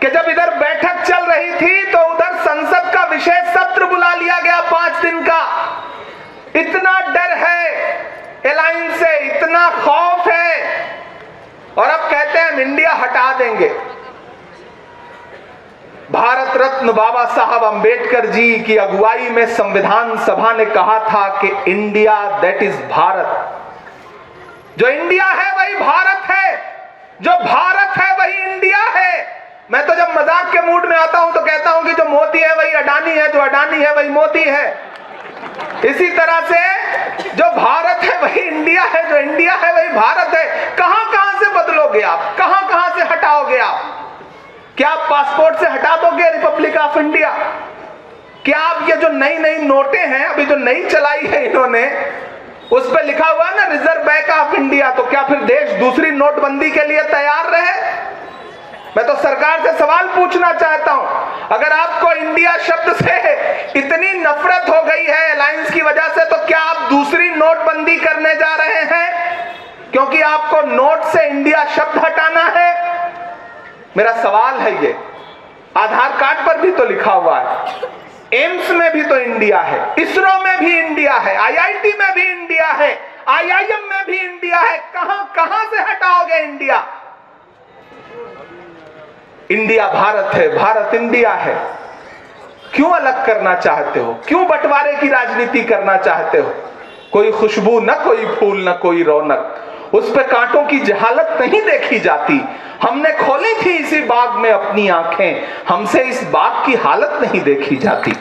कि जब इधर बैठक चल रही थी तो उधर संसद का विशेष सत्र बुला लिया गया 5 दिन का। इतना डर है अलायंस से, इतना खौफ है, और अब कहते हैं हम इंडिया हटा देंगे। भारत रत्न बाबा साहब अंबेडकर जी की अगुवाई में संविधान सभा ने कहा था कि इंडिया दैट इज भारत। जो इंडिया है वही भारत है, जो भारत है वही इंडिया है। मैं तो जब मजाक के मूड में आता हूं तो कहता हूं कि जो मोदी है वही अडानी है, जो अडानी है वही मोदी है। इसी तरह से जो भारत है वही इंडिया है, जो इंडिया है वही भारत है। कहां कहां से बदलोगे आप, कहां कहां से हटाओगे आप? क्या आप पासपोर्ट से हटा दोगे रिपब्लिक ऑफ इंडिया? क्या आप ये जो नई नई नोटें हैं अभी जो नई चलाई है इन्होंने, उस पर लिखा हुआ है ना रिजर्व बैंक ऑफ इंडिया, तो क्या फिर देश दूसरी नोटबंदी के लिए तैयार रहे? मैं तो सरकार से सवाल पूछना चाहता हूं, अगर आपको इंडिया शब्द से इतनी नफरत हो गई है अलायंस की वजह से, तो क्या आप दूसरी नोटबंदी करने जा रहे हैं क्योंकि आपको नोट से इंडिया शब्द हटाना है? मेरा सवाल है ये। आधार कार्ड पर भी तो लिखा हुआ है, एम्स में भी तो इंडिया है, इसरो में भी इंडिया है, आईआईटी में भी इंडिया है, आईआईएम में भी इंडिया है। कहां कहां से हटाओगे इंडिया? इंडिया भारत है, भारत इंडिया है। क्यों अलग करना चाहते हो? क्यों बंटवारे की राजनीति करना चाहते हो? कोई खुशबू न कोई फूल न कोई रौनक, उस पे कांटों की जहालत नहीं देखी जाती। हमने खोली थी इसी बाग में अपनी आंखें, हमसे इस बाग की हालत नहीं देखी जाती।